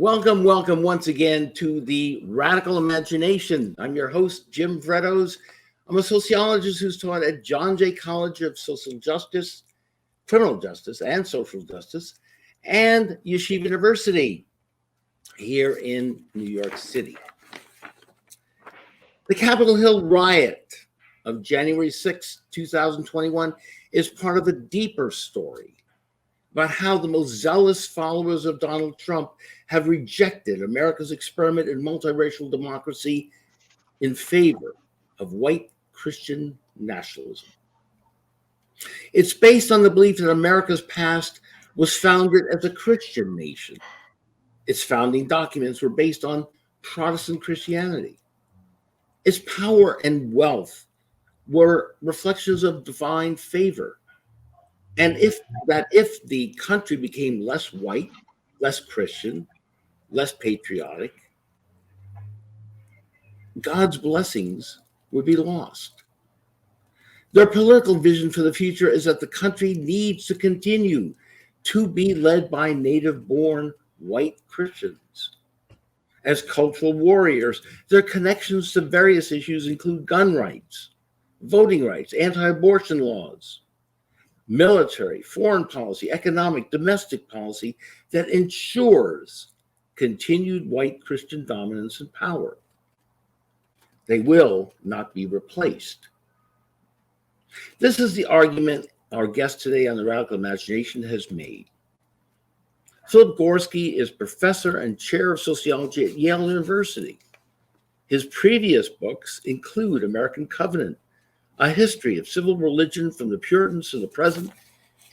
Welcome once again to the Radical Imagination. I'm your host, Jim Vrettos. I'm a sociologist who's taught at John Jay College of Social Justice, Criminal Justice, and Social Justice, and Yeshiva University here in New York City. The Capitol Hill riot of January 6, 2021 is part of a deeper story about how the most zealous followers of Donald Trump have rejected America's experiment in multiracial democracy in favor of white Christian nationalism. It's based on the belief that America's past was founded as a Christian nation. Its founding documents were based on Protestant Christianity. Its power and wealth were reflections of divine favor. And if the country became less white, less Christian, less patriotic, God's blessings would be lost. Their political vision for the future is that the country needs to continue to be led by native-born white Christians. As cultural warriors, their connections to various issues include gun rights, voting rights, anti-abortion laws, military, foreign policy, economic, domestic policy that ensures continued white Christian dominance and power. They will not be replaced. This is the argument our guest today on the Radical Imagination has made. Philip Gorski is professor and chair of sociology at Yale University. His previous books include American Covenant, A History of Civil Religion from the Puritans to the Present,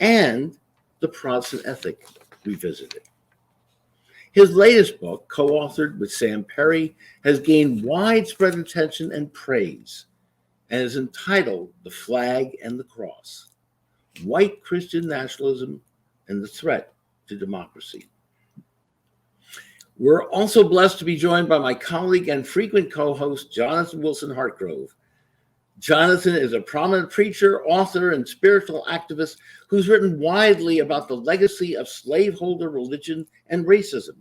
and The Protestant Ethic Revisited. His latest book, co-authored with Sam Perry, has gained widespread attention and praise and is entitled The Flag and the Cross: White Christian Nationalism and the Threat to Democracy. We're also blessed to be joined by my colleague and frequent co-host, Jonathan Wilson-Hartgrove. Jonathan is a prominent preacher, author, and spiritual activist who's written widely about the legacy of slaveholder religion and racism,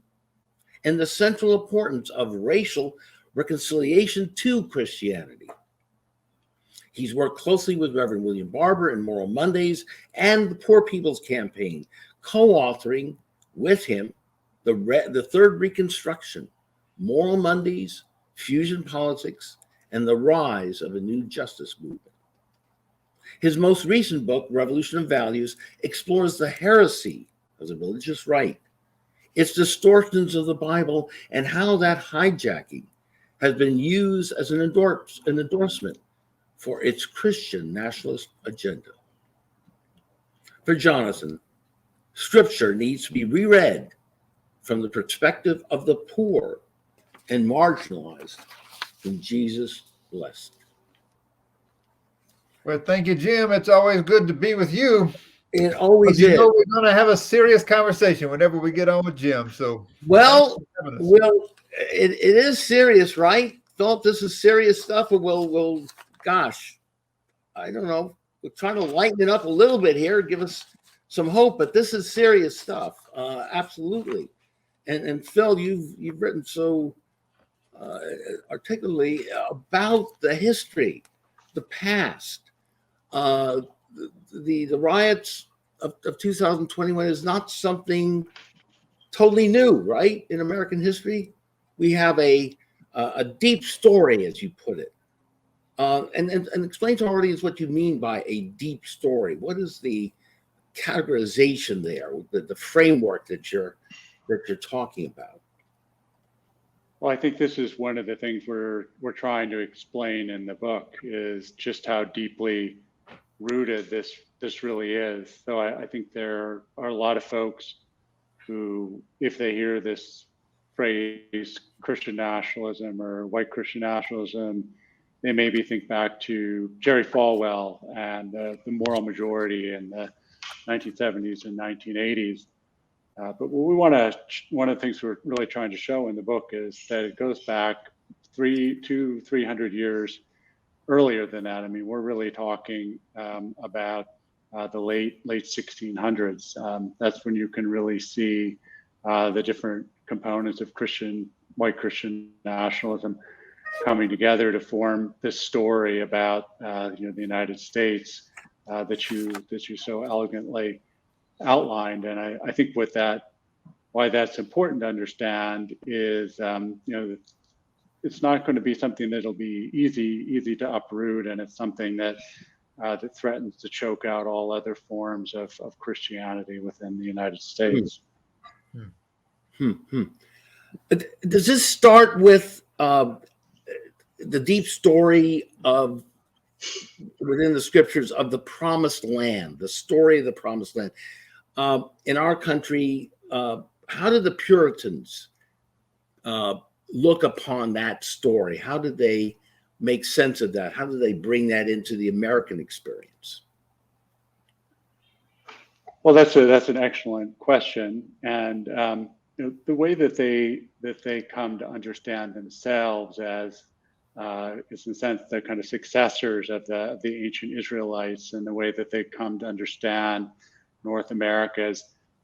and the central importance of racial reconciliation to Christianity. He's worked closely with Reverend William Barber in Moral Mondays and the Poor People's Campaign, co-authoring with him the Third Reconstruction, Moral Mondays, Fusion Politics, and the Rise of a New Justice Movement. His most recent book, Revolution of Values, explores the heresy of the religious right, its distortions of the Bible, and how that hijacking has been used as an endorsement for its Christian nationalist agenda. For Jonathan, Scripture needs to be reread from the perspective of the poor and marginalized, whom Jesus blessed. Well, thank you, Jim. It's always good to be with you. It always is. We're going to have a serious conversation whenever we get on with Jim. So, it is serious, right, Philip? This is serious stuff. Gosh, I don't know. We're trying to lighten it up a little bit here, give us some hope, but this is serious stuff. Absolutely. And Phil, you've written so articulately about the history, the past. The riots of 2021 is not something totally new, right? In American history, we have a deep story, as you put it. And explain to our audience what you mean by a deep story. What is the categorization there, the framework that you're talking about? Well, I think this is one of the things we're trying to explain in the book, is just how deeply rooted this really is. So I think there are a lot of folks who, if they hear this phrase Christian nationalism or white Christian nationalism, they maybe think back to Jerry Falwell and the moral majority in the 1970s and 1980s. But one of the things we're really trying to show in the book is that it goes back 300 years earlier than that. I mean, we're really talking about the late 1600s. That's when you can really see the different components of white Christian nationalism coming together to form this story about the United States that you so elegantly outlined. And I think why that's important to understand is it's not going to be something that'll be easy to uproot, and it's something that threatens to choke out all other forms of Christianity within the United States. Does this start with the deep story of within the scriptures of the promised land, the story of the promised land? In our country, how did the Puritans look upon that story? How did they make sense of that? How did they bring that into the American experience? Well, that's an excellent question, and the way that they come to understand themselves as is in a sense the kind of successors of the ancient Israelites, and the way that they come to understand North America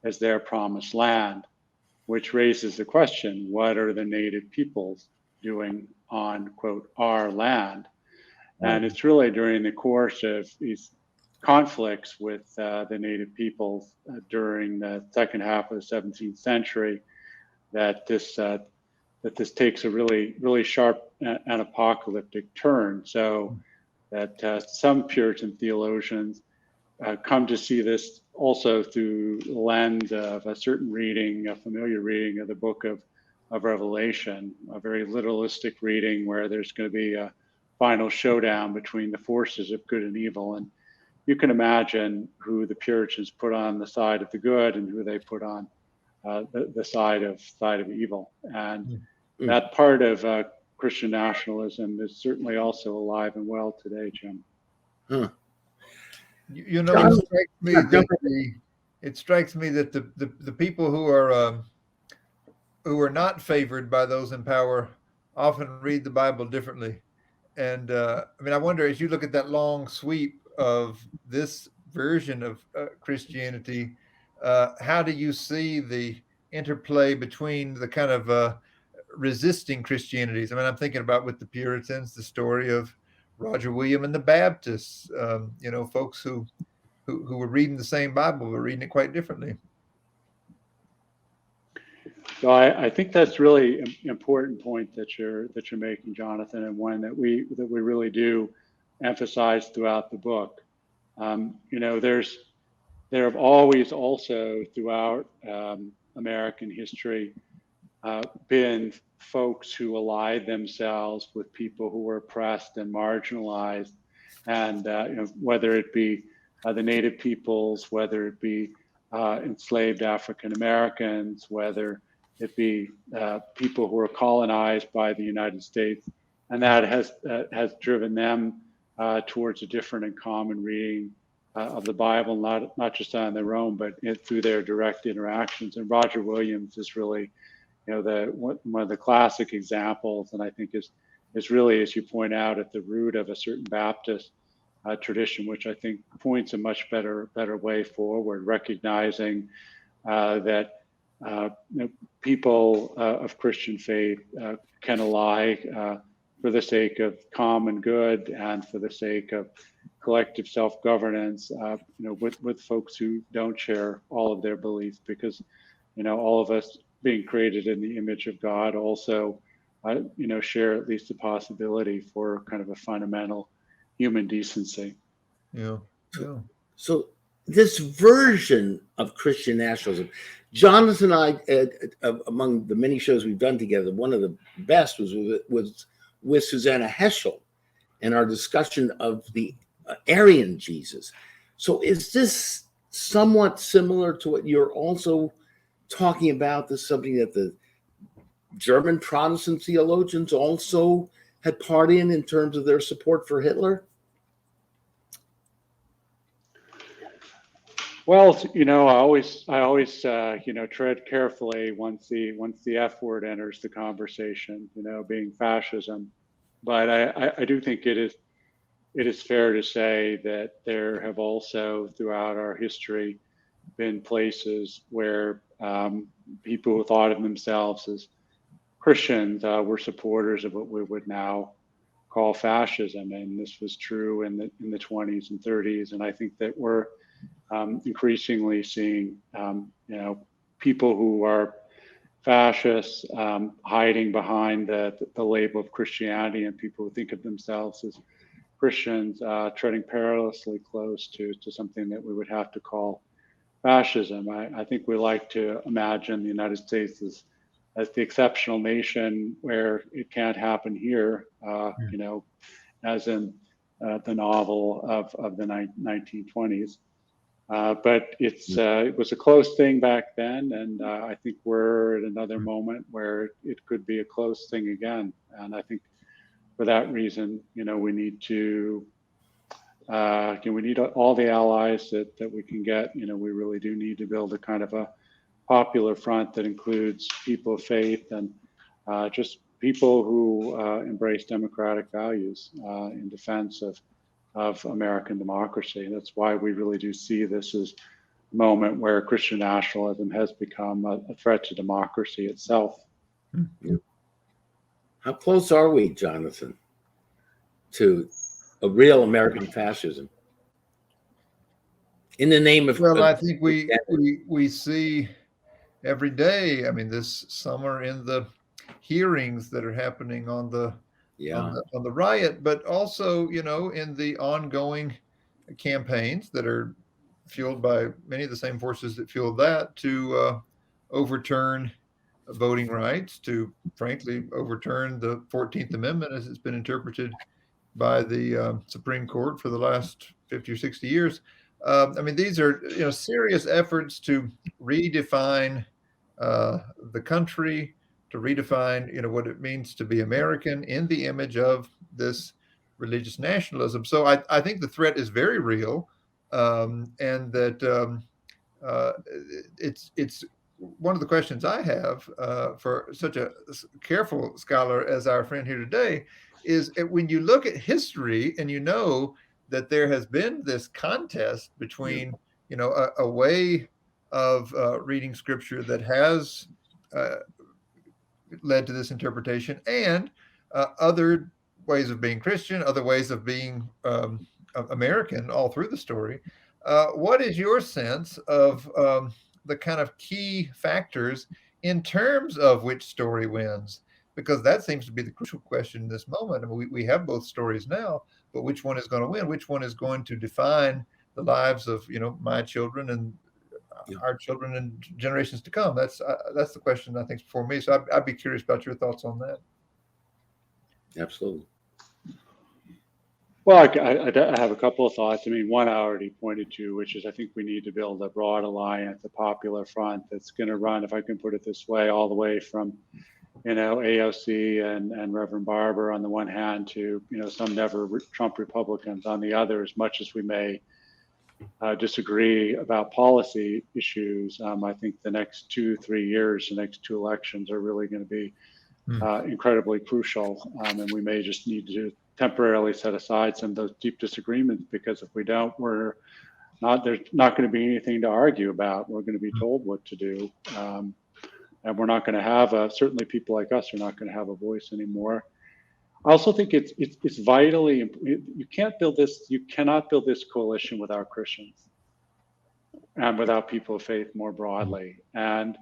as their promised land, which raises the question: what are the native peoples doing on, quote, our land? And it's really during the course of these conflicts with the native peoples during the second half of the 17th century that this takes a really sharp and apocalyptic turn. So that some Puritan theologians come to see this also through the lens of a certain reading, a familiar reading of the book of Revelation, a very literalistic reading where there's going to be a final showdown between the forces of good and evil. And you can imagine who the Puritans put on the side of the good and who they put on the side of evil. And that part of Christian nationalism is certainly also alive and well today, Jim. Huh. It strikes me that the people who are not favored by those in power often read the Bible differently. And I wonder, as you look at that long sweep of this version of Christianity, how do you see the interplay between the kind of resisting Christianities? I'm thinking about with the Puritans, the story of Roger William and the Baptists, folks who were reading the same Bible, but reading it quite differently. So I think that's really an important point that you're making, Jonathan, and one that we really do emphasize throughout the book. There have always also throughout American history been folks who allied themselves with people who were oppressed and marginalized, and whether it be the native peoples, whether it be enslaved African Americans, whether it be people who were colonized by the United States, and that has driven them towards a different and common reading of the Bible, not just on their own, but through their direct interactions. And Roger Williams is really, one of the classic examples, and I think is really, as you point out, at the root of a certain Baptist tradition, which I think points a much better way forward, recognizing that people of Christian faith can ally for the sake of common good and for the sake of collective self-governance, with folks who don't share all of their beliefs, because all of us being created in the image of God also share at least the possibility for kind of a fundamental human decency. Yeah. So this version of Christian nationalism, Jonathan and I, among the many shows we've done together, one of the best was with Susanna Heschel and our discussion of the Aryan Jesus. So is this somewhat similar to what you're also talking about? This is something that the German Protestant theologians also had part in terms of their support for Hitler? Well, I always tread carefully once the F word enters the conversation, being fascism. But I do think it is fair to say that there have also throughout our history been places where People who thought of themselves as Christians were supporters of what we would now call fascism, and this was true in the 20s and 30s. And I think that we're increasingly seeing, people who are fascists hiding behind the label of Christianity, and people who think of themselves as Christians treading perilously close to something that we would have to call fascism. I think we like to imagine the United States as the exceptional nation where it can't happen here, as in the novel of the 1920s. But it was a close thing back then, and I think we're at another moment where it could be a close thing again. And I think for that reason, we need to we need all the allies that we can get. We really do need to build a kind of a popular front that includes people of faith and just people who embrace democratic values in defense of American democracy. That's why we really do see this as a moment where Christian nationalism has become a threat to democracy itself. Yeah. How close are we, Jonathan, to a real American fascism? In the name of... Well, I think we see every day. I mean, this summer in the hearings that are happening on the riot, but also, in the ongoing campaigns that are fueled by many of the same forces that fueled that to overturn voting rights, to frankly overturn the 14th Amendment as it's been interpreted by the Supreme Court for the last 50 or 60 years. I mean, these are serious efforts to redefine the country, to redefine what it means to be American in the image of this religious nationalism. So I think the threat is very real, and that it's one of the questions I have for such a careful scholar as our friend here today is when you look at history and that there has been this contest between a way of reading scripture that has led to this interpretation and other ways of being Christian, other ways of being American all through the story. What is your sense of the kind of key factors in terms of which story wins? Because that seems to be the crucial question in this moment. I mean, we have both stories now, but which one is going to win? Which one is going to define the lives of my children and our children and generations to come? That's the question I think is before me. So I'd be curious about your thoughts on that. Absolutely. Well, I have a couple of thoughts. I mean, one I already pointed to, which is I think we need to build a broad alliance, a popular front that's going to run, if I can put it this way, all the way from, AOC and Reverend Barber on the one hand to, some never Trump Republicans on the other, as much as we may disagree about policy issues. I think the next 2-3 years, the next two elections are really going to be incredibly crucial. And we may just need to temporarily set aside some of those deep disagreements, because if we don't, there's not going to be anything to argue about. We're going to be told what to do. And we're not going to have certainly people like us are not going to have a voice anymore. I also think it's vitally important. You cannot build this coalition without Christians and without people of faith more broadly. And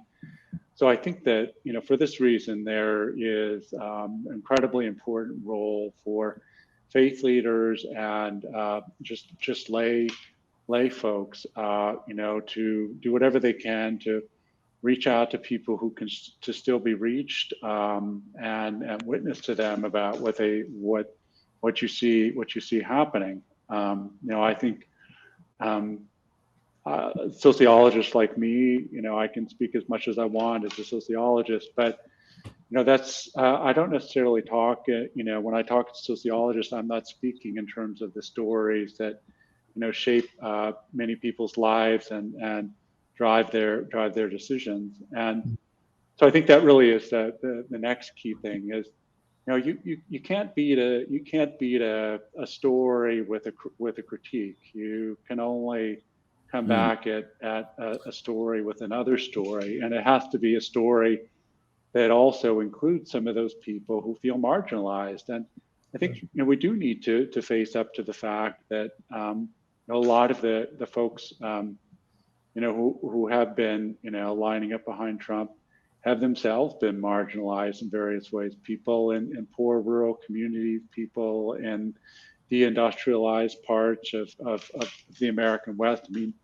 so I think that, for this reason, there is an incredibly important role for faith leaders and just lay folks, to do whatever they can to reach out to people who can to still be reached, and witness to them about what you see happening. I think sociologists like me, I can speak as much as I want as a sociologist, but that's I don't necessarily talk. When I talk to sociologists, I'm not speaking in terms of the stories that shape many people's lives and drive their decisions. And so I think that really is the next key thing is, you can't beat a story with a critique. You can only come back at a story with another story, and it has to be a story that also includes some of those people who feel marginalized. And I think we do need to face up to the fact that a lot of the folks who have been lining up behind Trump have themselves been marginalized in various ways. People in poor rural communities, people in deindustrialized parts of the American West. I mean,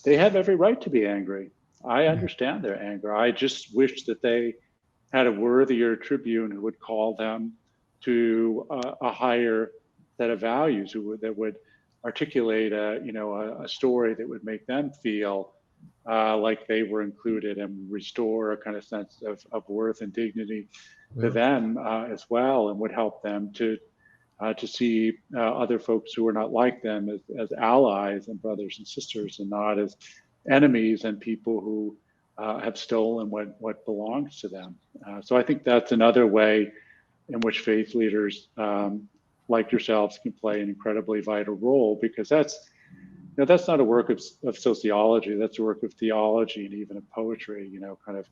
they have every right to be angry. I understand their anger. I just wish that they had a worthier tribune who would call them to a higher set of values, that would articulate a story that would make them feel like they were included, and restore a kind of sense of worth and dignity to them as well, and would help them to see other folks who are not like them as allies and brothers and sisters, and not as enemies and people who have stolen what belongs to them. So I think that's another way in which faith leaders like yourselves can play an incredibly vital role, because that's not a work of sociology. That's a work of theology and even of poetry. Kind of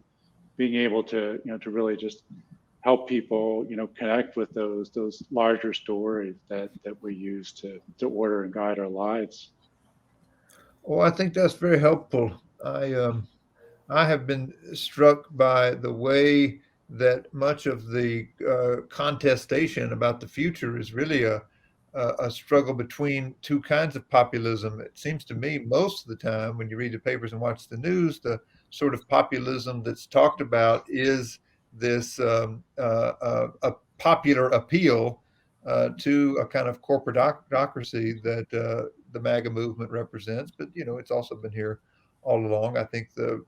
being able to to really just help people connect with those larger stories that we use to order and guide our lives. Well, I think that's very helpful. I have been struck by the way that much of the contestation about the future is really a struggle between two kinds of populism. It seems to me most of the time when you read the papers and watch the news, the sort of populism that's talked about is this a popular appeal to a kind of corporatocracy that the MAGA movement represents. But, it's also been here all along. I think the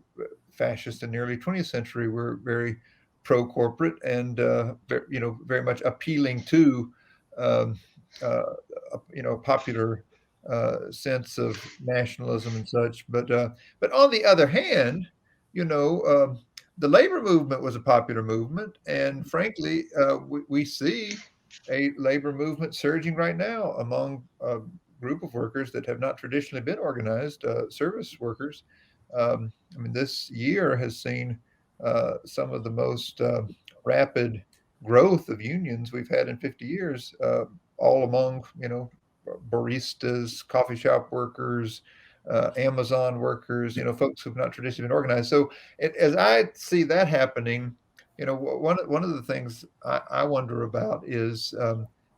fascists in the early 20th century were very pro-corporate and, very much appealing to, a popular sense of nationalism and such. But on the other hand, the labor movement was a popular movement, and frankly, we see a labor movement surging right now among a group of workers that have not traditionally been organized, service workers. This year has seen some of the most rapid growth of unions we've had in 50 years, all among, baristas, coffee shop workers, Amazon workers, folks who've not traditionally been organized. So as I see that happening, one of the things I wonder about is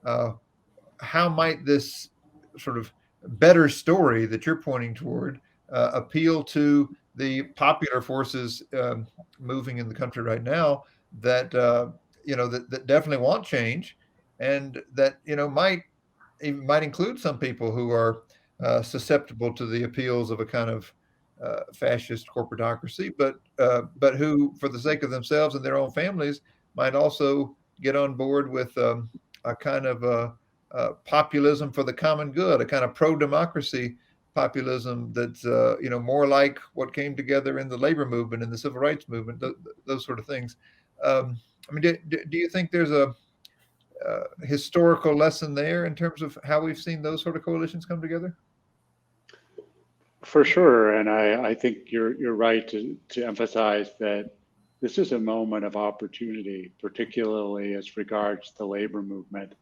how might this sort of better story that you're pointing toward appeal to the popular forces moving in the country right now that that definitely want change, and that might include some people who are susceptible to the appeals of a kind of fascist corporatocracy, but who, for the sake of themselves and their own families, might also get on board with a kind of populism for the common good, a kind of pro-democracy populism that's more like what came together in the labor movement and the civil rights movement, those sort of things. Do you think there's a historical lesson there in terms of how we've seen those sort of coalitions come together? For sure, and I think you're right to emphasize that this is a moment of opportunity, particularly as regards the labor movement.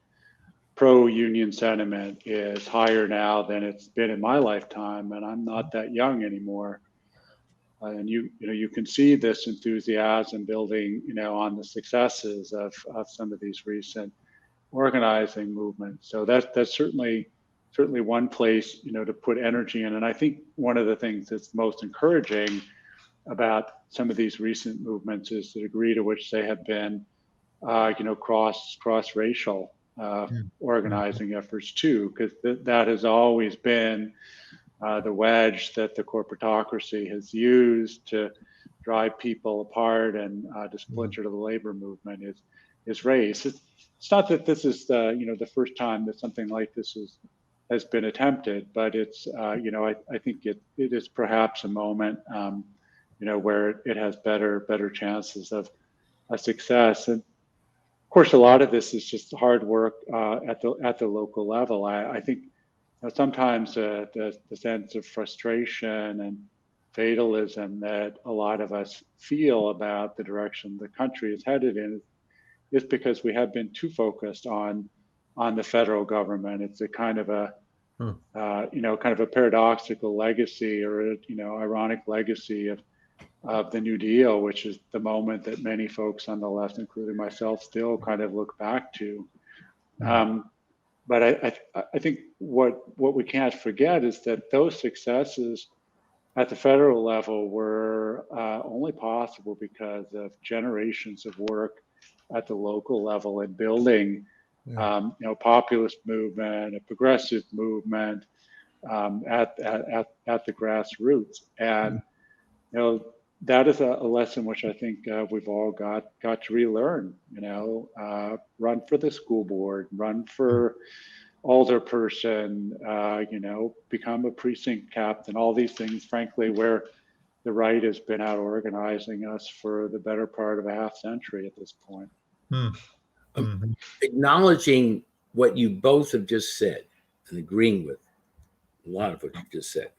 Pro-union sentiment is higher now than it's been in my lifetime, and I'm not that young anymore. And you can see this enthusiasm building, on the successes of some of these recent organizing movements. So that's certainly one place, to put energy in. And I think one of the things that's most encouraging about some of these recent movements is the degree to which they have been, cross-racial organizing efforts too, because that has always been the wedge that the corporatocracy has used to drive people apart and to splinter to the labor movement is race. It's not that this is the first time that something like this has been attempted, but it's I think it is perhaps a moment where it has better chances of a success. And of course, a lot of this is just hard work at the local level. I think sometimes the sense of frustration and fatalism that a lot of us feel about the direction the country is headed in is because we have been too focused on the federal government. It's a kind of a kind of a paradoxical legacy, or a ironic legacy of the New Deal, which is the moment that many folks on the left, including myself, still kind of look back to. But I think what we can't forget is that those successes at the federal level were only possible because of generations of work at the local level and building, populist movement, a progressive movement at the grassroots. And that is a lesson which I think we've all got to relearn. Run for the school board, run for alderperson, become a precinct captain, all these things, frankly, where the right has been out organizing us for the better part of a half century at this point. Acknowledging what you both have just said and agreeing with a lot of what you just said,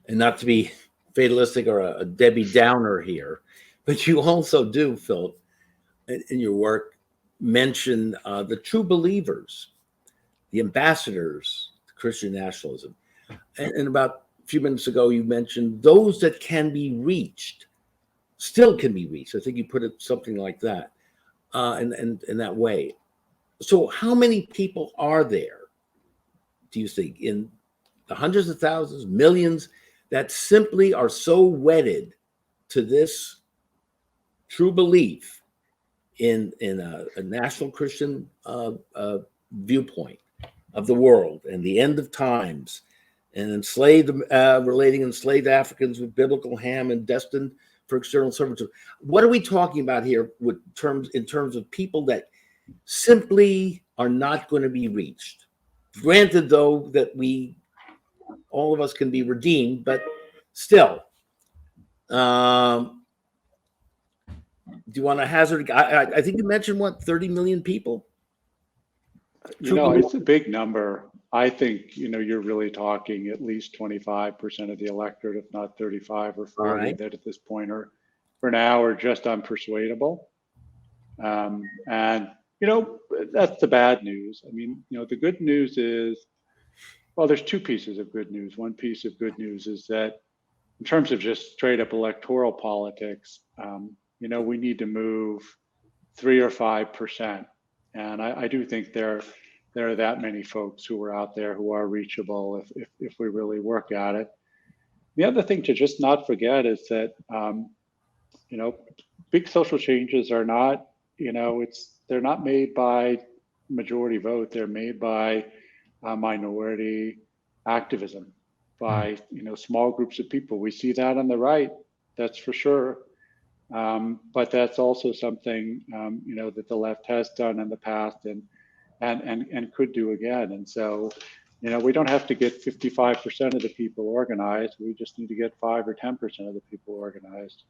and not to be fatalistic or a Debbie Downer here, but you also do, Philip, in your work, mention the true believers, the ambassadors to Christian nationalism. And about a few minutes ago, you mentioned those that can be reached, still can be reached. I think you put it something like that, in that way. So how many people are there, do you think, in the hundreds of thousands, millions, that simply are so wedded to this true belief in a national Christian viewpoint of the world and the end of times, and relating enslaved Africans with biblical Ham and destined for external servitude? What are we talking about here in terms of people that simply are not going to be reached? Granted, though, that all of us can be redeemed, but still, do you want to hazard? I think you mentioned 30 million people. It's a big number. I think you're really talking at least 25% of the electorate, if not 35 or 40, right, that at this point are, for now, are just unpersuadable. And that's the bad news. I mean, the good news is, well, there's two pieces of good news. One piece of good news is that in terms of just straight up electoral politics, we need to move 3 or 5%. And I do think there are that many folks who are out there who are reachable if we really work at it. The other thing to just not forget is that, big social changes are not, they're not made by majority vote. They're made by minority activism, by small groups of people. We see that on the right, that's for sure. But that's also something that the left has done in the past and could do again. And so, we don't have to get 55% of the people organized. We just need to get 5 or 10% of the people organized.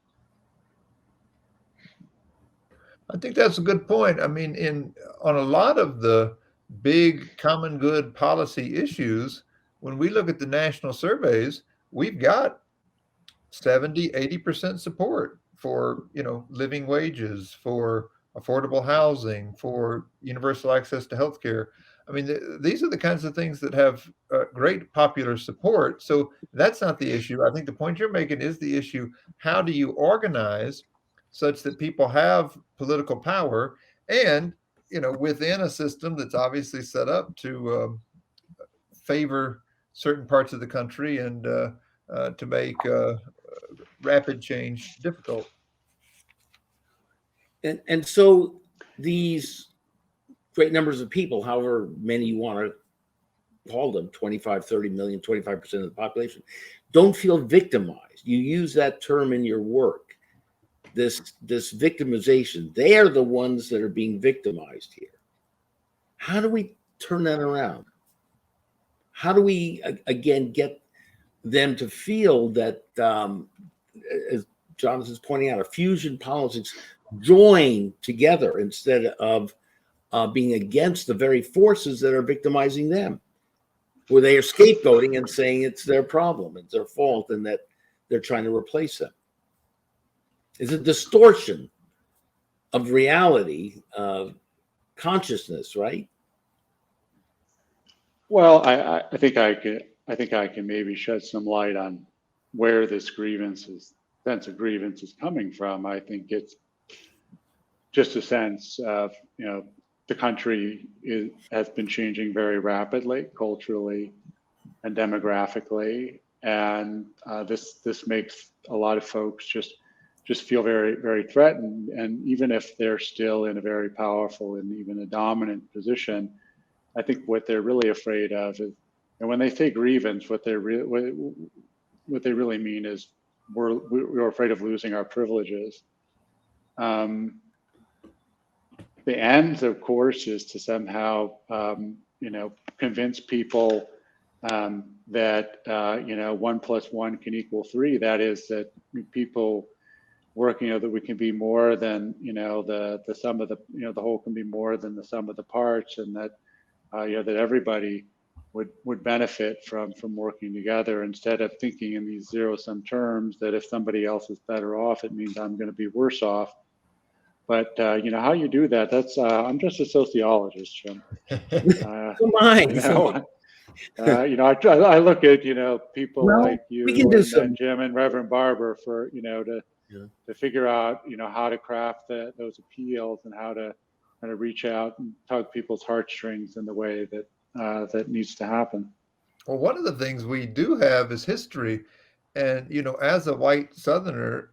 I think that's a good point. I mean, on a lot of the big common good policy issues, when we look at the national surveys, we've got 70, 80% support for, living wages, for affordable housing, for universal access to healthcare. I mean, these are the kinds of things that have great popular support. So that's not the issue. I think the point you're making is the issue. How do you organize such that people have political power and, within a system that's obviously set up to favor certain parts of the country and to make rapid change difficult. And so these great numbers of people, however many you want to call them, 25, 30 million, 25% of the population, don't feel victimized. You use that term in your work, this victimization. They are the ones that are being victimized here. How do we turn that around? How do we, again, get them to feel that, as Jonathan's pointing out, a fusion politics, join together instead of being against the very forces that are victimizing them? where they are scapegoating and saying it's their problem, it's their fault, and that they're trying to replace them. It's a distortion of reality, of consciousness, right? Well, I think I can maybe shed some light on where this sense of grievance is coming from. I think it's just a sense of, the country has been changing very rapidly, culturally and demographically, and this makes a lot of folks just feel very, very threatened. And even if they're still in a very powerful and even a dominant position, I think what they're really afraid of is, and when they say grievance, what they really mean is we're afraid of losing our privileges. The end, of course, is to somehow, convince people that 1 + 1 can equal 3. That is, that people working, that we can be more than the sum of the whole can be more than the sum of the parts, and that that everybody would benefit from working together, instead of thinking in these zero-sum terms that if somebody else is better off, it means I'm going to be worse off. But how you do that, that's I'm just a sociologist, Jim. Come on. I look at people like you and Jim and Reverend Barber for to figure out how to craft those appeals and how to kind of reach out and tug people's heartstrings in the way that that needs to happen. Well, one of the things we do have is history. And, as a white Southerner,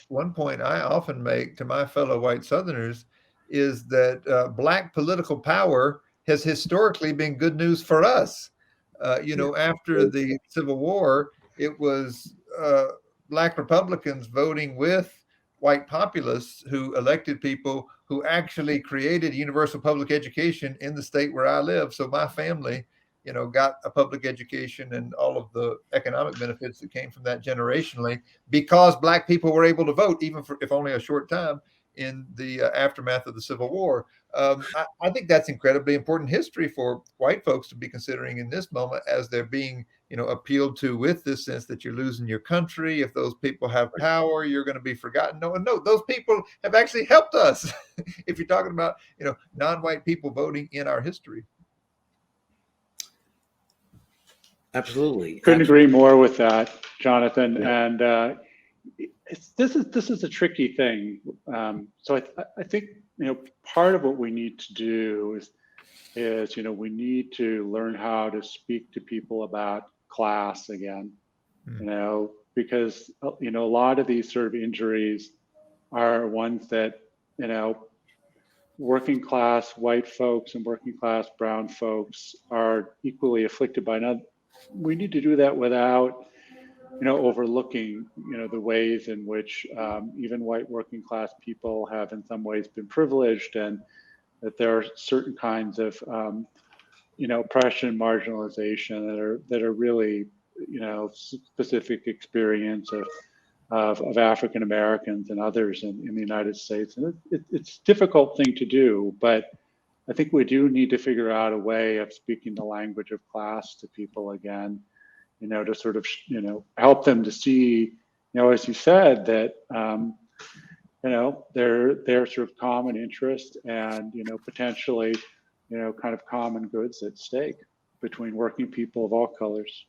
one point I often make to my fellow white Southerners is that Black political power has historically been good news for us. After the Civil War, it was Black Republicans voting with white populists who elected people who actually created universal public education in the state where I live. So my family, got a public education and all of the economic benefits that came from that generationally, because Black people were able to vote, even for if only a short time, in the aftermath of the Civil War. I think that's incredibly important history for white folks to be considering in this moment, as they're being, appealed to with this sense that you're losing your country. If those people have power, you're going to be forgotten. No, those people have actually helped us. If you're talking about, non-white people voting in our history. Absolutely. Couldn't agree more with that, Jonathan. Yeah. And this is a tricky thing. So I think part of what we need to do is we need to learn how to speak to people about class again. Because a lot of these sort of injuries are ones that working class white folks and working class brown folks are equally afflicted by. Now, we need to do that without overlooking the ways in which even white working class people have in some ways been privileged, and that there are certain kinds of oppression, marginalization that are really specific experience of African Americans and others in the United States. And it's a difficult thing to do, but I think we do need to figure out a way of speaking the language of class to people again, to sort of, help them to see, as you said, that, their sort of common interest and, potentially, kind of common goods at stake between working people of all colors.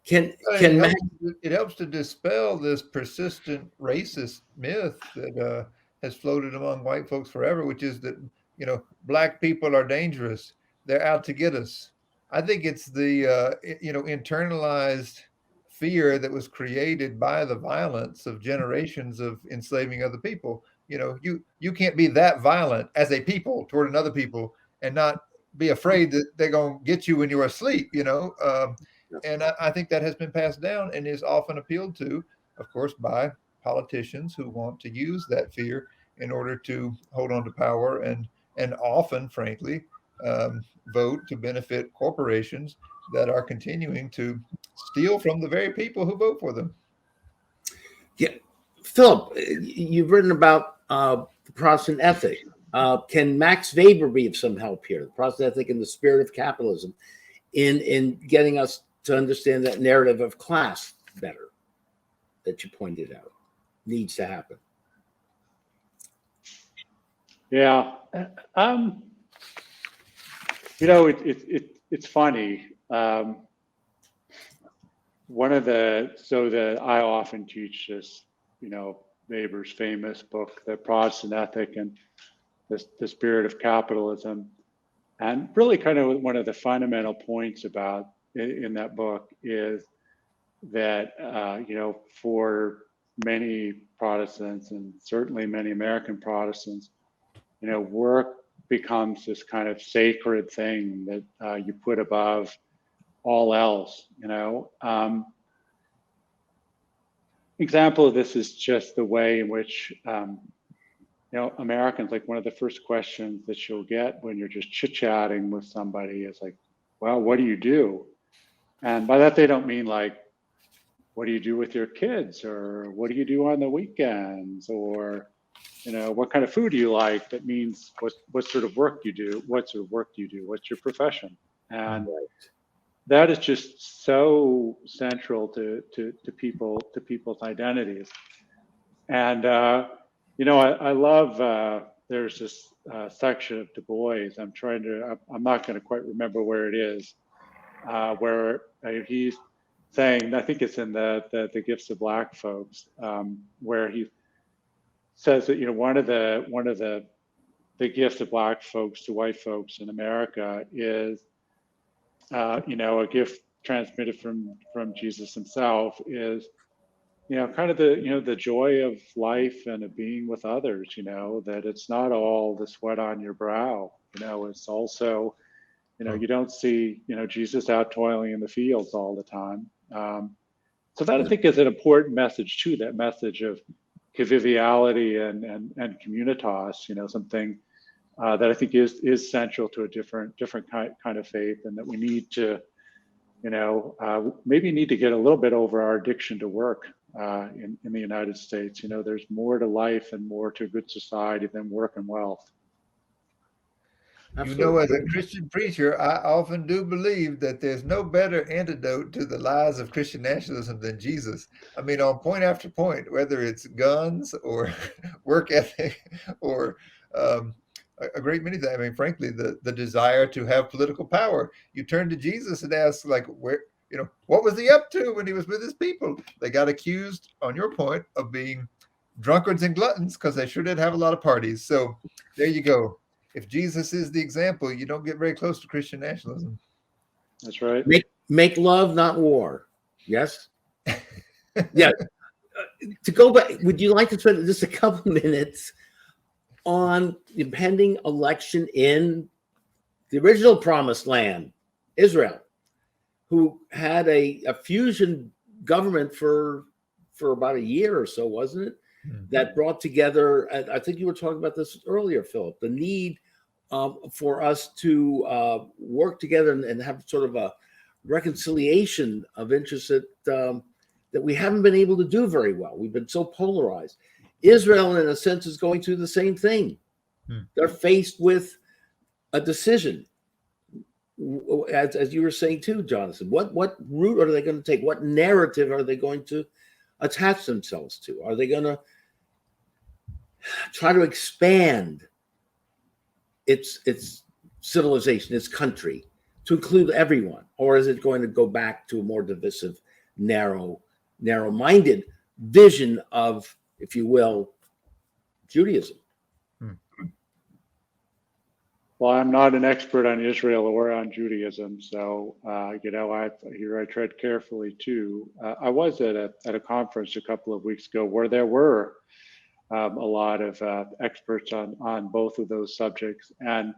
It helps to dispel this persistent racist myth that has floated among white folks forever, which is that, Black people are dangerous. They're out to get us. I think it's the, internalized fear that was created by the violence of generations of enslaving other people. You can't be that violent as a people toward another people and not be afraid that they're going to get you when you're asleep, And I think that has been passed down and is often appealed to, of course, by politicians who want to use that fear in order to hold on to power and often, frankly, vote to benefit corporations that are continuing to steal from the very people who vote for them. Yeah, Philip, you've written about the Protestant ethic. Can Max Weber be of some help here? The Protestant ethic and the spirit of capitalism. in getting us to understand that narrative of class better that you pointed out needs to happen. Yeah. You know, it's funny. I often teach this, you know, Weber's famous book, The Protestant Ethic and the Spirit of Capitalism. And really kind of one of the fundamental points about in that book is that, you know, for many Protestants and certainly many American Protestants, you know, work becomes this kind of sacred thing that you put above all else, you know. Example of this is just the way in which, you know, Americans, like one of the first questions that you'll get when you're just chit-chatting with somebody is like, well, what do you do? And by that, they don't mean like, what do you do with your kids? Or what do you do on the weekends? Or, you know, what kind of food do you like? That means what sort of work you do? What sort of work do you do? What's your profession? And that is just so central to people's identities. And you know, I love, there's this section of Du Bois, I'm not going to quite remember where it is, where he's saying, I think it's in the Gifts of Black Folks, where he says that, you know, one of the gifts of Black folks to white folks in America is, you know, a gift transmitted from Jesus himself is, you know, kind of the joy of life and of being with others, you know, that it's not all the sweat on your brow, you know, it's also, you know, you don't see, you know, Jesus out toiling in the fields all the time. So that I think is an important message too, that message of conviviality and communitas, you know, something that I think is central to a different kind of faith, and that we need to, you know, maybe need to get a little bit over our addiction to work in the United States. You know, there's more to life and more to good society than work and wealth. Absolutely. You know, as a Christian preacher, I often do believe that there's no better antidote to the lies of Christian nationalism than Jesus. I mean, on point after point, whether it's guns or work ethic or a great many things. I mean, frankly, the desire to have political power. You turn to Jesus and ask, like, where, you know, what was he up to when he was with his people? They got accused, on your point, of being drunkards and gluttons because they sure did have a lot of parties. So there you go. If Jesus is the example, you don't get very close to Christian nationalism. That's right. Make love, not war. Yes? Yeah. To go back, would you like to spend just a couple minutes on the impending election in the original promised land, Israel, who had a fusion government for about a year or so, wasn't it? Mm-hmm. That brought together, I think you were talking about this earlier, Philip, the need for us to work together and have sort of a reconciliation of interests that we haven't been able to do very well. We've been so polarized. Israel, in a sense, is going through the same thing. They're faced with a decision, as you were saying too, Jonathan. What route are they going to take? What narrative are they going to attach themselves to? Are they going to try to expand its civilization, its country, to include everyone, or is it going to go back to a more divisive, narrow-minded vision of, if you will, Judaism? Well, I'm not an expert on Israel or on Judaism, so you know, I tread carefully too. I was at a conference a couple of weeks ago where there were a lot of experts on both of those subjects, and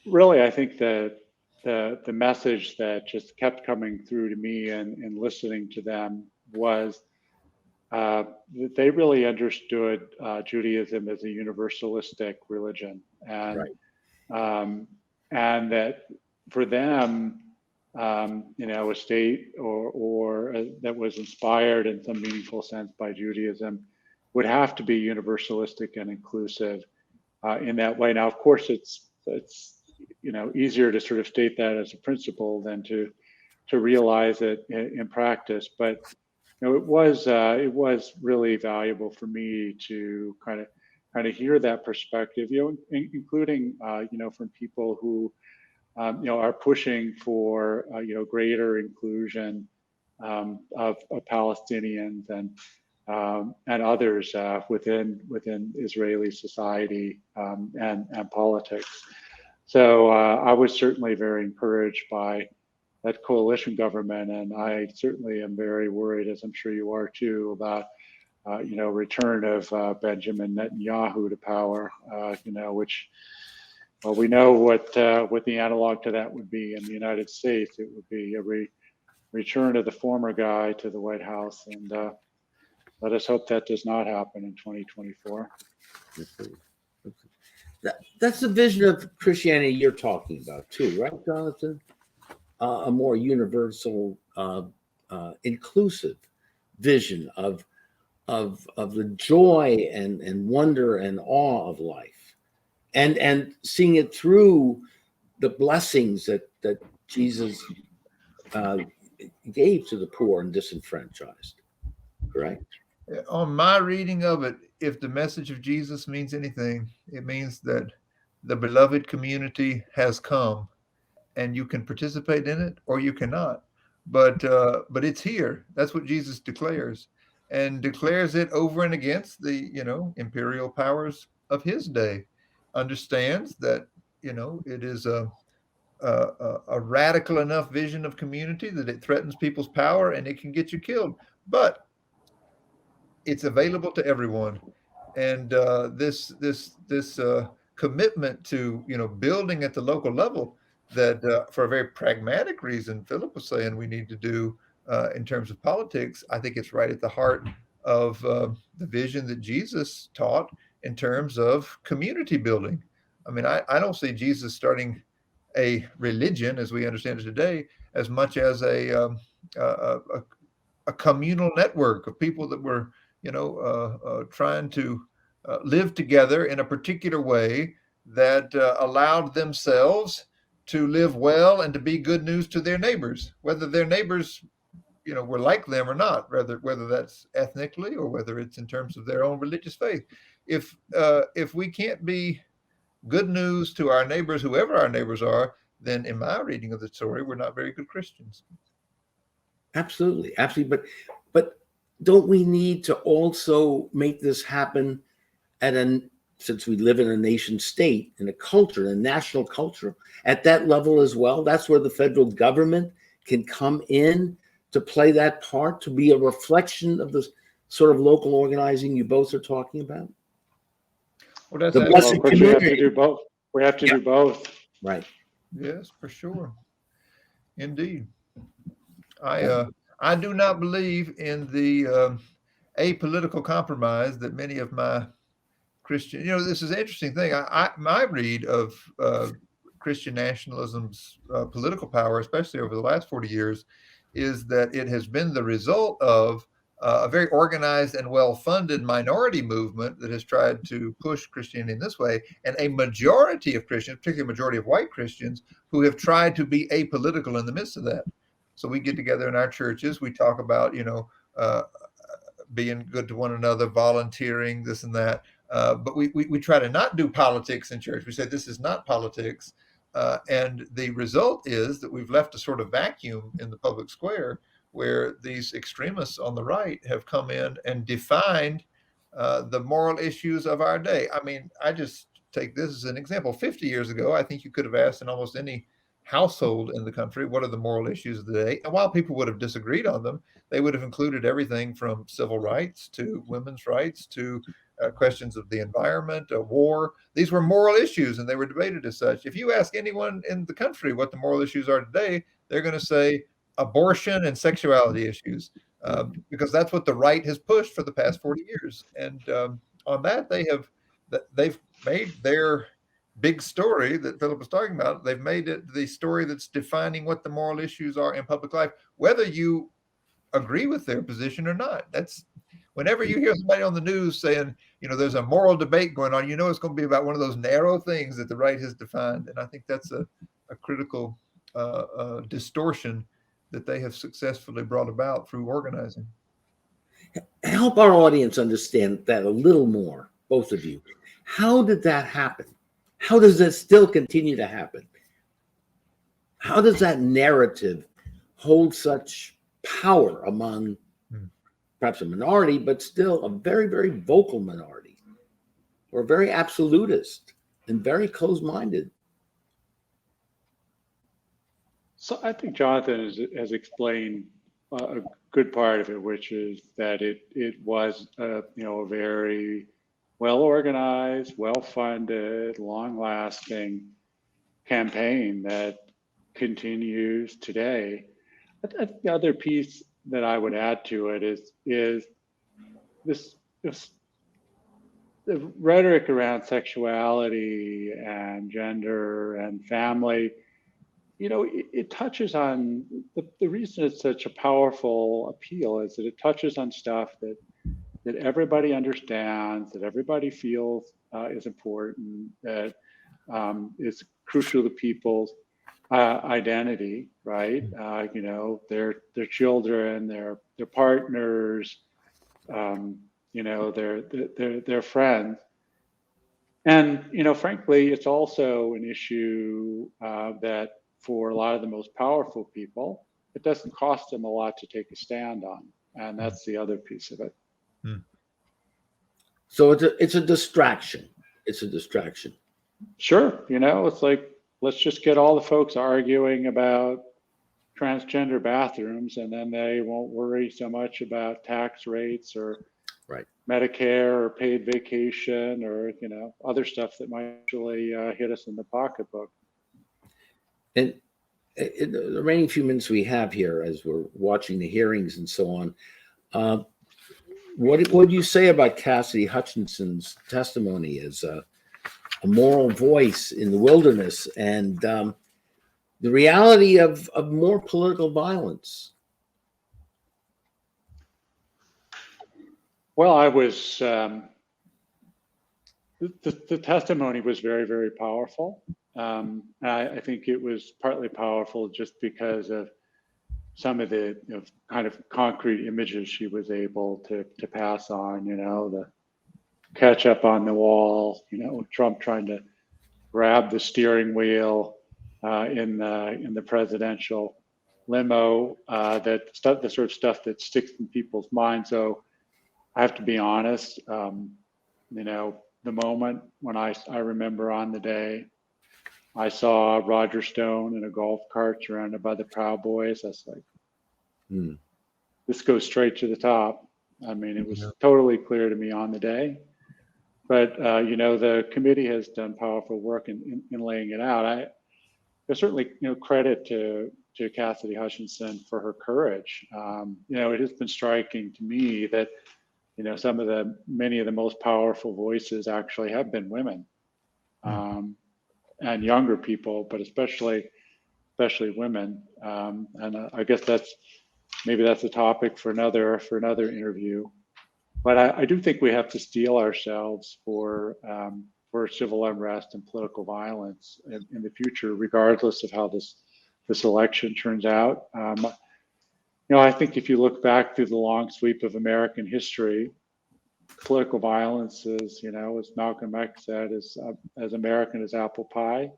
really, I think that the message that just kept coming through to me and listening to them was that they really understood Judaism as a universalistic religion, and right. And that for them, you know, a state or that was inspired in some meaningful sense by Judaism would have to be universalistic and inclusive in that way. Now, of course, it's easier to sort of state that as a principle than to realize it in practice. But it was really valuable for me to kind of hear that perspective, including from people who are pushing for greater inclusion of Palestinians and others within Israeli society and politics. So I was certainly very encouraged by that coalition government, and I certainly am very worried, as I'm sure you are too, about return of Benjamin Netanyahu to power. Which, well, we know what the analog to that would be in the United States. It would be a return of the former guy to the White House, and let us hope that does not happen in 2024. That's the vision of Christianity you're talking about too, right, Jonathan? A more universal, inclusive vision of the joy and wonder and awe of life, and seeing it through the blessings that Jesus gave to the poor and disenfranchised. Correct? On my reading of it, if the message of Jesus means anything, it means that the beloved community has come, and you can participate in it or you cannot. But it's here. That's what Jesus declares, and declares it over and against the imperial powers of his day. Understands that it is a radical enough vision of community that it threatens people's power and it can get you killed, but it's available to everyone. And this commitment to building at the local level, that for a very pragmatic reason, Philip was saying we need to do in terms of politics. I think it's right at the heart of the vision that Jesus taught in terms of community building. I mean, I don't see Jesus starting a religion as we understand it today as much as a communal network of people that were trying to live together in a particular way that allowed themselves to live well and to be good news to their neighbors, whether their neighbors, were like them or not, whether that's ethnically or whether it's in terms of their own religious faith. If we can't be good news to our neighbors, whoever our neighbors are, then in my reading of the story, we're not very good Christians. Absolutely. But don't we need to also make this happen since we live in a nation state, in a culture, a national culture, at that level as well? That's where the federal government can come in to play that part, to be a reflection of the sort of local organizing you both are talking about. Well, that's We have to do both. We have to do both. Right. Yes, for sure. Indeed. I do not believe in the apolitical compromise that many of my Christian, this is an interesting thing. My read of Christian nationalism's political power, especially over the last 40 years, is that it has been the result of a very organized and well-funded minority movement that has tried to push Christianity in this way, and a majority of Christians, particularly a majority of white Christians, who have tried to be apolitical in the midst of that. So we get together in our churches, we talk about, being good to one another, volunteering, this and that. But we try to not do politics in church. We say this is not politics. And the result is that we've left a sort of vacuum in the public square where these extremists on the right have come in and defined the moral issues of our day. I mean, I just take this as an example. 50 years ago, I think you could have asked in almost any household in the country, what are the moral issues of the day? And while people would have disagreed on them, they would have included everything from civil rights to women's rights to questions of the environment, war. These were moral issues and they were debated as such. If you ask anyone in the country what the moral issues are today, they're going to say abortion and sexuality issues, because that's what the right has pushed for the past 40 years. And on that, they've made their big story that Philip was talking about. They've made it the story that's defining what the moral issues are in public life, whether you agree with their position or not. whenever you hear somebody on the news saying, there's a moral debate going on, it's going to be about one of those narrow things that the right has defined. And I think that's a critical distortion that they have successfully brought about through organizing. Help our audience understand that a little more, both of you. How did that happen? How does that still continue to happen? How does that narrative hold such power among perhaps a minority, but still a very, very vocal minority, or very absolutist and very closed-minded? So I think Jonathan has explained a good part of it, which is that it was a very well organized, well funded, long lasting campaign that continues today. The other piece that I would add to it is this the rhetoric around sexuality and gender and family. It touches on the reason it's such a powerful appeal is that it touches on stuff that everybody understands, that everybody feels is important, that is crucial to people's identity, right? Their children, their partners, their friends. And, frankly, it's also an issue that for a lot of the most powerful people, it doesn't cost them a lot to take a stand on. And that's the other piece of it. So it's a distraction. It's a distraction. Sure. It's like, let's just get all the folks arguing about transgender bathrooms, and then they won't worry so much about tax rates or Medicare or paid vacation or, other stuff that might actually hit us in the pocketbook. And in the remaining few minutes we have here, as we're watching the hearings and so on, what do you say about Cassidy Hutchinson's testimony as a moral voice in the wilderness and the reality of more political violence? Well, I was, the testimony was very, very powerful. I think it was partly powerful just because of some of the kind of concrete images she was able to pass on, the ketchup on the wall, Trump trying to grab the steering wheel in the presidential limo, the sort of stuff that sticks in people's minds. So I have to be honest, the moment when I remember on the day I saw Roger Stone in a golf cart surrounded by the Proud Boys, I was like, this goes straight to the top. I mean, it was totally clear to me on the day. But, the committee has done powerful work in laying it out. There's certainly, credit to Cassidy Hutchinson for her courage. It has been striking to me that, many of the most powerful voices actually have been women and younger people, but especially women. And I guess maybe that's a topic for another interview. But I do think we have to steel ourselves for civil unrest and political violence in the future, regardless of how this election turns out. I think if you look back through the long sweep of American history, political violence is, as Malcolm X said, is as American as apple pie.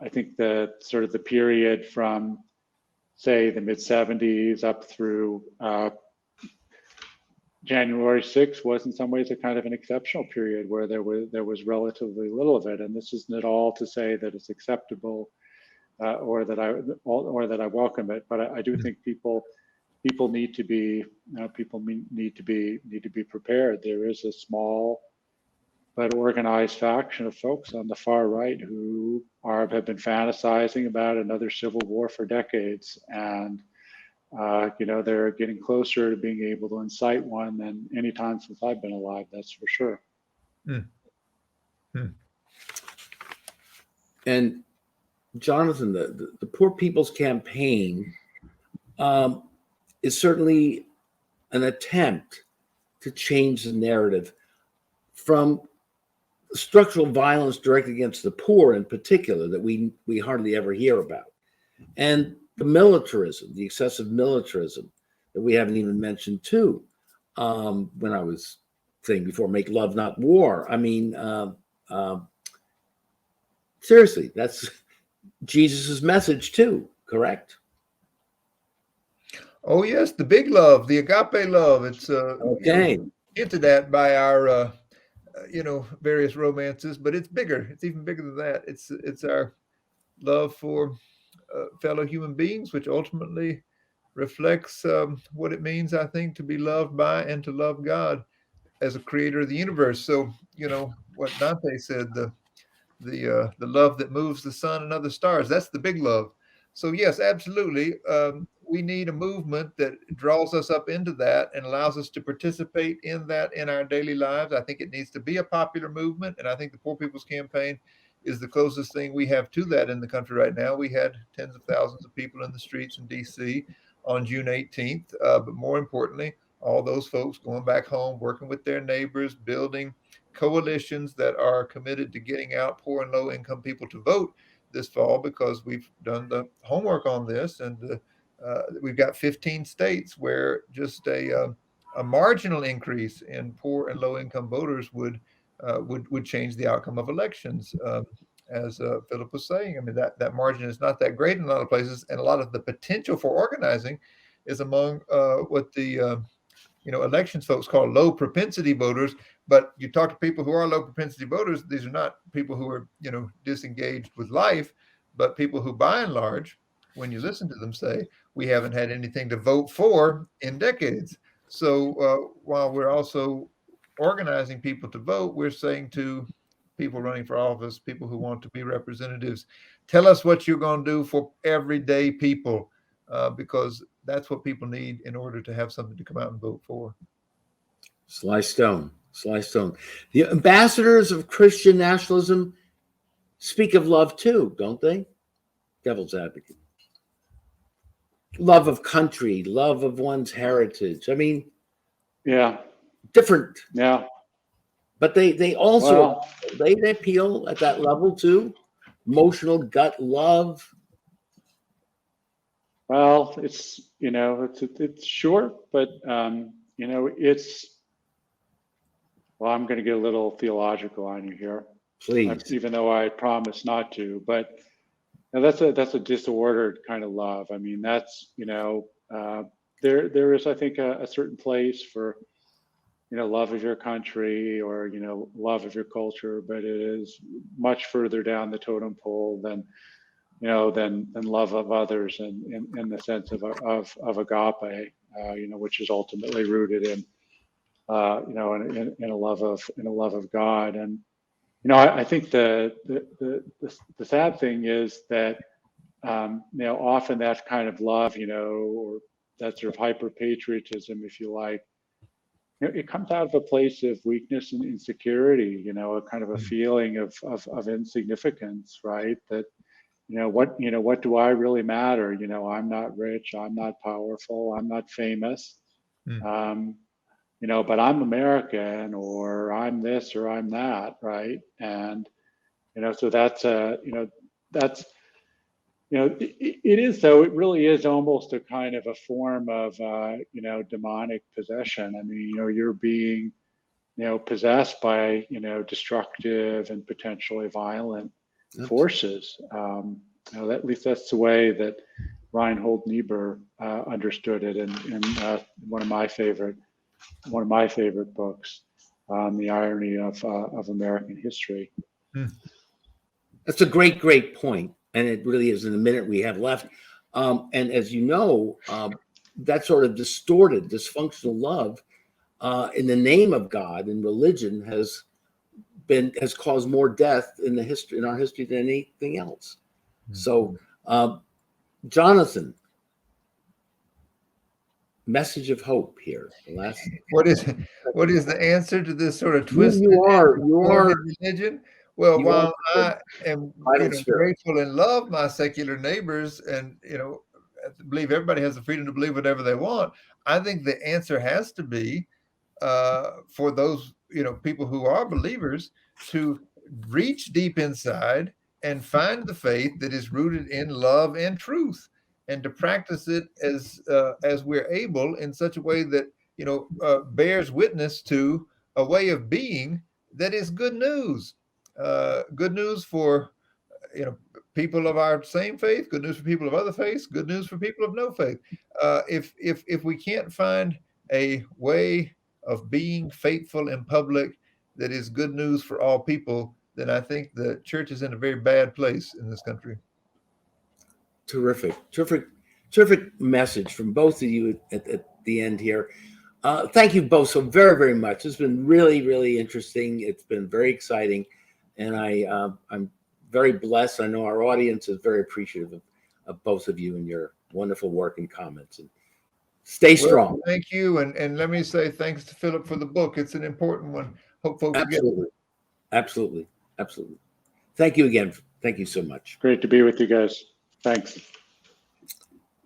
I think the sort of the period from, say, the mid 70s up through January 6th was in some ways a kind of an exceptional period where there was relatively little of it. And this isn't at all to say that it's acceptable or that I welcome it, but I do think people need to be need to be prepared. There is a small but organized faction of folks on the far right who have been fantasizing about another civil war for decades, and they're getting closer to being able to incite one than any time since I've been alive. That's for sure. And Jonathan, the Poor People's Campaign is certainly an attempt to change the narrative from structural violence directed against the poor in particular that we hardly ever hear about, and the militarism, the excessive militarism that we haven't even mentioned too. When I was saying before, make love, not war. I mean, seriously, that's Jesus's message too, correct? Oh yes, the big love, the agape love. It's Okay. hinted at by our various romances, but it's bigger. It's even bigger than that. It's our love for fellow human beings, which ultimately reflects what it means, I think, to be loved by and to love God as a creator of the universe. So, what Dante said, the love that moves the sun and other stars, that's the big love. So yes, absolutely. We need a movement that draws us up into that and allows us to participate in that in our daily lives. I think it needs to be a popular movement. And I think the Poor People's Campaign is the closest thing we have to that in the country right now. We had tens of thousands of people in the streets in DC on June 18th. But more importantly, all those folks going back home, working with their neighbors, building coalitions that are committed to getting out poor and low income people to vote this fall, because we've done the homework on this, and we've got 15 states where just a marginal increase in poor and low income voters would change the outcome of elections. As Philip was saying, I mean, that margin is not that great in a lot of places, and a lot of the potential for organizing is among what the elections folks call low propensity voters. But you talk to people who are low propensity voters, these are not people who are, disengaged with life, but people who, by and large, when you listen to them, say, we haven't had anything to vote for in decades. So while we're also organizing people to vote, we're saying to people running for office, people who want to be representatives, tell us what you're going to do for everyday people, because that's what people need in order to have something to come out and vote for. Sly Stone. The ambassadors of Christian nationalism speak of love too, don't they? Devil's advocate. Love of country, love of one's heritage. I mean, yeah, different. yeah. But they also they appeal at that level too. Emotional gut love. Well, it's it's short, but it's. Well, I'm going to get a little theological on you here, Please. even though I promised not to. But that's a disordered kind of love. I mean, that's there is, I think, a certain place for love of your country or love of your culture, but it is much further down the totem pole than than love of others in the sense of agape, which is ultimately rooted in in a love of God. And I think the sad thing is that often that kind of love, or that sort of hyper patriotism, if you like, it comes out of a place of weakness and insecurity, a kind of a feeling of insignificance, right? That what do I really matter? I'm not rich, I'm not powerful, I'm not famous. But I'm American, or I'm this, or I'm that, right? And so that's it is, though. It really is almost a kind of a form of demonic possession. I mean, you're being possessed by destructive and potentially violent forces. At least that's the way that Reinhold Niebuhr understood it in one of my favorite books, The Irony of American History. That's a great point. And it really is in the minute we have left. And as you know, that sort of distorted, dysfunctional love in the name of God and religion has caused more death in our history than anything else. So, Jonathan, message of hope here. What is the answer to this sort of twisted you are religion? Well, while I am grateful and love my secular neighbors, and believe everybody has the freedom to believe whatever they want, I think the answer has to be for those, people who are believers to reach deep inside and find the faith that is rooted in love and truth, and to practice it as we're able in such a way that bears witness to a way of being that is good news. Good news for people of our same faith, good news for people of other faiths, good news for people of no faith. If we can't find a way of being faithful in public that is good news for all people, then I think the church is in a very bad place in this country. Terrific message from both of you at the end here. Thank you both so very, very much. It's been really, really interesting. It's been very exciting, and I'm very blessed. I know our audience is very appreciative of both of you and your wonderful work and comments. And stay strong. Well, thank you, and let me say thanks to Philip for the book. It's an important one. Hope folks Absolutely. Absolutely. Thank you again. Thank you so much. Great to be with you guys. Thanks.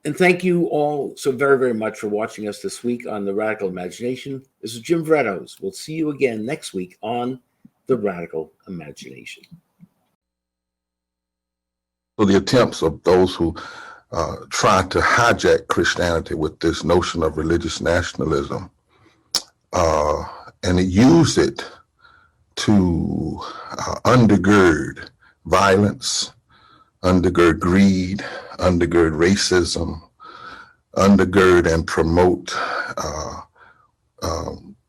And thank you all so very, very much for watching us this week on The Radical Imagination. This is Jim Vrettos. We'll see you again next week on The Radical Imagination. So the attempts of those who try to hijack Christianity with this notion of religious nationalism and use it to undergird violence, undergird greed, undergird racism, undergird and promote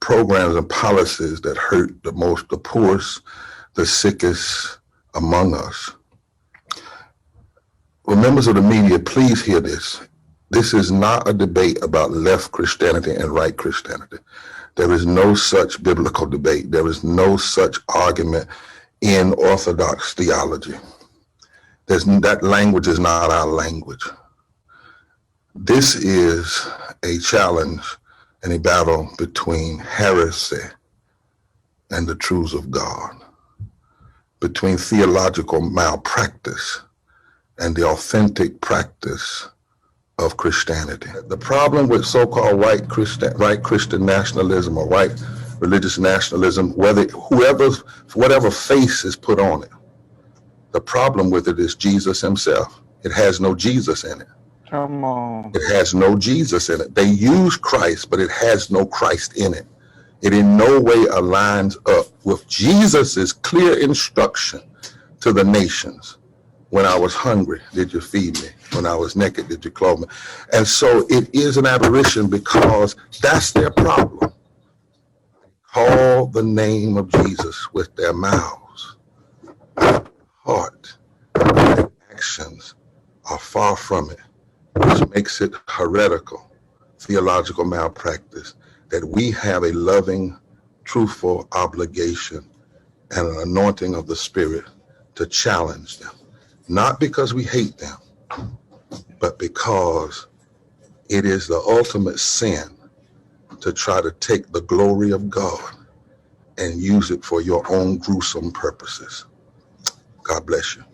programs and policies that hurt the poorest, the sickest among us. Well, members of the media, please hear this. This is not a debate about left Christianity and right Christianity. There is no such biblical debate. There is no such argument in Orthodox theology. That language is not our language. This is a challenge and a battle between heresy and the truths of God, between theological malpractice and the authentic practice of Christianity. The problem with so-called right Christian nationalism or white religious nationalism, whatever face is put on it, the problem with it is Jesus himself. It has no Jesus in it. Come on. It has no Jesus in it. They use Christ, but it has no Christ in it. It in no way aligns up with Jesus's clear instruction to the nations. When I was hungry, did you feed me? When I was naked, did you clothe me? And so it is an aberration because that's their problem. Call the name of Jesus with their mouths. Heart and actions are far from it, which makes it heretical, theological malpractice, that we have a loving, truthful obligation and an anointing of the Spirit to challenge them. Not because we hate them, but because it is the ultimate sin to try to take the glory of God and use it for your own gruesome purposes. God bless you.